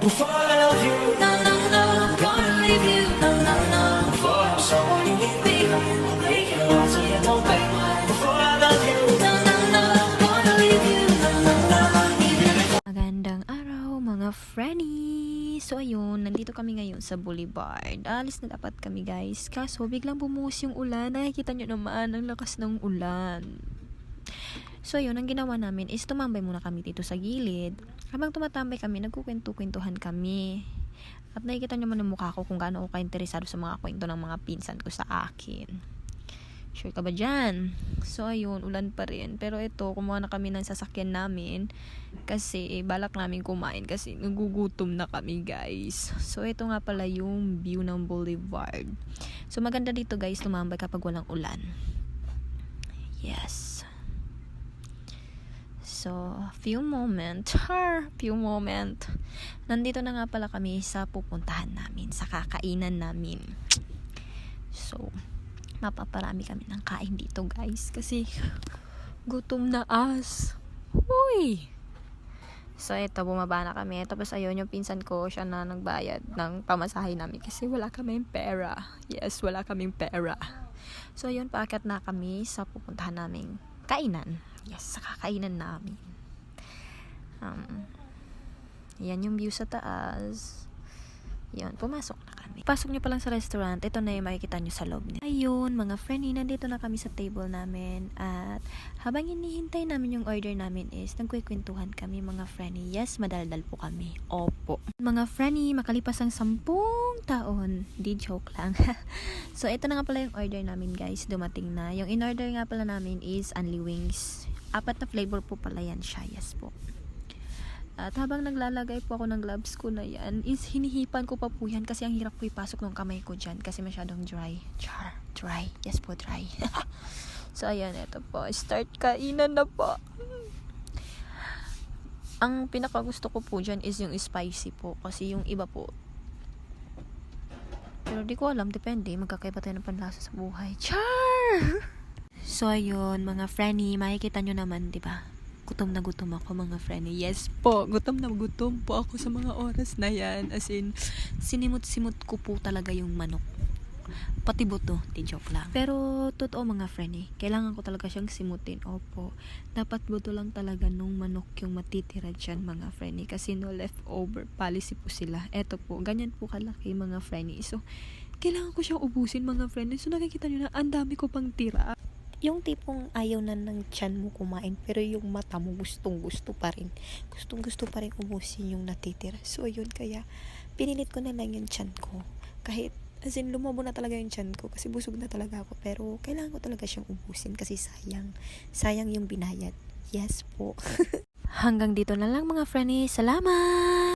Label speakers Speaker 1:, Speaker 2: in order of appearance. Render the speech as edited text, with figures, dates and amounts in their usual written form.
Speaker 1: Before I love you, no, no, no, I'm gonna leave you, no, no, no. Before I'm someone you need me, I'll break your heart so you don't break mine. Before I love you, no, no, no, I'm gonna leave you, no, no, no. Even if
Speaker 2: Magandang araw mga Frenny! So ayun, nandito kami ngayon sa Boulevard. Alis na dapat kami guys. Kaso biglang bumuhos yung ulan. Nakikita nyo naman ang lakas ng ulan. So ayun, ang ginawa namin is tumambay muna kami dito sa gilid. Habang tumatambay kami, nagkukwento-kwentuhan kami. At nakikita nyo man ang mukha ko kung gaano ako ka-interesado sa mga kwento ng mga pinsan ko sa akin. Sure ka ba dyan? So ayun, ulan pa rin. Pero ito, kumuha na kami ng sasakyan namin. Kasi balak namin kumain kasi nagugutom na kami guys. So ito nga pala yung view ng Boulevard. So maganda dito guys, tumambay kapag walang ulan. Yes. So, few moment. Nandito na nga pala kami sa pupuntahan namin, sa kakainan namin. So, mapaparami kami ng kain dito guys kasi gutom na as. Uy! So, ito, bumaba na kami. Tapos, ayun, yung pinsan ko, siya na nagbayad ng pamasahe namin kasi wala kaming pera. Yes, wala kaming pera. So, ayun, paakyat na kami sa pupuntahan naming kainan. Yes, sa kakainan namin. Yan yung view sa taas. Yan, pumasok na kami. Pasok nyo pa lang sa restaurant, ito na yung makikita nyo sa loob niya. Ayun, mga friendly, nandito na kami sa table namin. At habang hinihintay namin yung order namin is, nagkwekwentuhan kami mga friendly. Yes, madaldal po kami. Opo. Mga friendly, makalipas ang 10 taon. Di joke lang. So, ito na nga pala yung order namin guys. Dumating na. Yung in-order nga pala namin is only wings. 4 na flavor po pala yan siya. Yes po. At habang naglalagay po ako ng gloves ko na yan, is hinihipan ko pa po yan kasi ang hirap ko ipasok ng kamay ko dyan kasi masyadong dry. Dry. Yes po, dry. So, ayan, ito po. Start kainan na po. Ang pinakagusto ko po dyan is yung spicy po kasi yung iba po. Pero di ko alam, depende. Magkakaiba tayo ng panlasa sa buhay. So, ayun, mga friendly, makikita nyo naman, di ba? Gutom na gutom ako mga friendly. Yes po, gutom na gutom po ako sa mga oras na yan. As in, sinimot-simot ko po talaga yung manok. Pati buto, di joke lang. Pero, totoo mga friendly, kailangan ko talaga siyang simutin. Opo, dapat buto lang talaga nung manok yung matitira dyan mga friendly. Kasi no leftover policy po sila. Eto po, ganyan po kalaki mga friendly. So, kailangan ko siyang ubusin mga friendly. So, nakikita nyo na, ang dami ko pang tira. Yung tipong ayaw na ng tiyan mo kumain, pero yung mata mo gustong-gusto pa rin. Gustong-gusto pa rin ubusin yung natitira. So, yun, kaya pinilit ko na lang yung tiyan ko. Kahit, as in, lumabo na talaga yung tiyan ko kasi busog na talaga ako. Pero, kailangan ko talaga siyang ubusin kasi sayang. Sayang yung binayad. Yes po. Hanggang dito na lang mga friendly. Salamat!